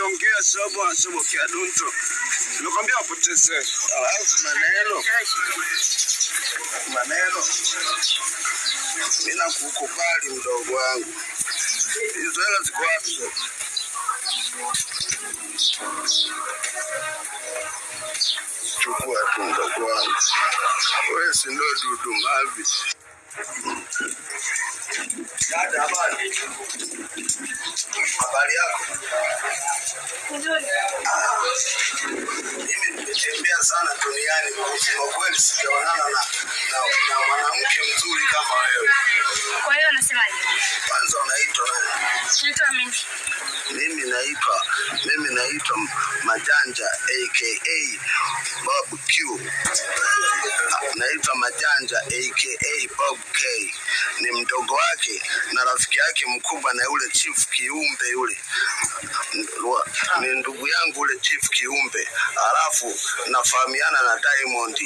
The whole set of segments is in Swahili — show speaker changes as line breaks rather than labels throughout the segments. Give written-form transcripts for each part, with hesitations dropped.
niongea sababu anasema kia Dunto. Nimekwambia apoteze. Alafu maneno. Mimi nakukubali mdogo wangu. Hizo hela ziko wapi? Chukua tu mdogo wangu. Wewe si ndo Dudu Mavi. Dada, habari yako?
Nzuri.
Mimi nimetembea sana duniani, kwa kweli sijaonana na mwanamke mzuri kama wewe.
Kwa hiyo unasemaje?
Kwanza unaitwa nani?
Naitwa mimi.
Mimi naitwa Majanja aka Bob Q. Naitwa Majanja aka Bob K. Ni mdogo wake na rafiki yake mkubwa na yule Chief Kiumbe yule. Ni ndugu yangu yule Chief Kiumbe. Alafu nafahamiana na Diamond.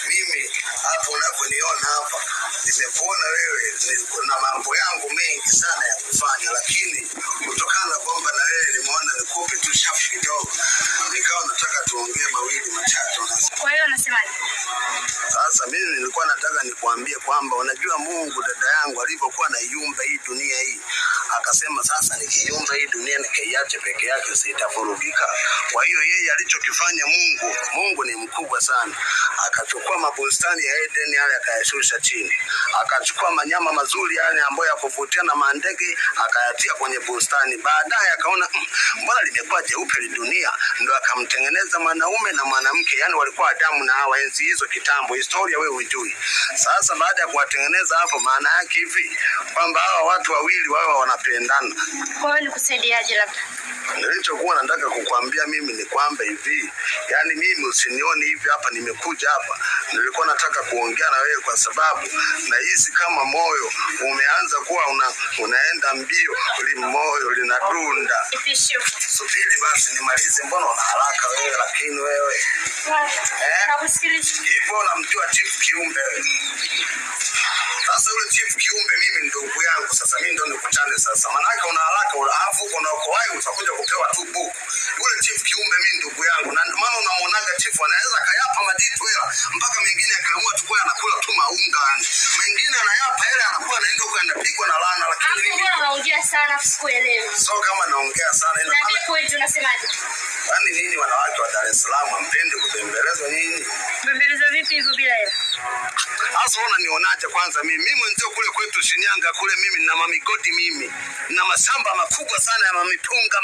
Mimi hapo unaponiona hapa nimekuona wewe na mambo yangu mengi sana ya kufanya, lakini kutokana kwamba na wewe nimeona nikupe tu shafu kidogo, nikawa nataka tuongee mawili matatu.
Kwa hiyo unasemaje?
Sasa mimi nilikuwa nataka nikwambie kwamba unajua Mungu dada yangu alipokuwa anaiumba hii dunia hii, akasema sasa nikiumba hii dunia nikaiache peke yake sitavurugika. Kwa hiyo yeye alichokifanya Mungu ni mkubwa sana. Akachukua mabustani ya Eden yale akayashusha chini. Akachukua manyama mazuri yale ambayo yakuvutia na mandege akayatia kwenye bustani. Baadaye akaona mbona limekuwa jeupe li dunia, ndio akamtengeneza mwanaume na mwanamke, yani walikuwa Adamu na Hawa enzi hizo kitambo, historia wewe hujui. Sasa baada ya kuwatengeneza hapo, maana yake hivi kwamba hawa watu wawili wao wanapendana.
Kwa hiyo nikusaidiaje labda?
Nilichokuwa nataka kukuambia mimi ni kwamba hivi, yani mimi usinioni hivi hapa nimekuja hapa. Nilikuwa nataka kuongea na wewe kwa sababu na hizi kama moyo umeanza kuwa unaenda mbio, moyo linadunda. Subiri basi nimalize, mbona una haraka wewe? Lakini wewe
nakusikiliza.
Hivyo unamjua Chief Kiumbe wewe? Sasa yule Chief Kiumbe mimi ndugu yangu, sasa mimi ndo nikutane sasa. Maana yake una haraka, alafu uko wapi utakuja kupewa tu buku. Yule Chief Kiumbe mimi ndugu yangu, na ndio maana unamuonaga Chief anaweza kayapa majitu hela mpaka mengine akaamua tu kwa anakula tu maunga. Mengine anayapa hela anakuwa anaenda huko anapigwa na laana, lakini mimi
naongea sana sikuelewi.
So kama naongea sana ina
maana kweli unasemaje?
Yaani nini wanawake wa Dar es Salaam mpende kubembelezwa nini?
Bembelezwa vipi hivyo bila hela?
Sasa unanionaje kwanza mimi mwenzio kule kwetu Shinyanga kule, mimi nina mamigodi, mimi nina mashamba makubwa sana ya mamipunga.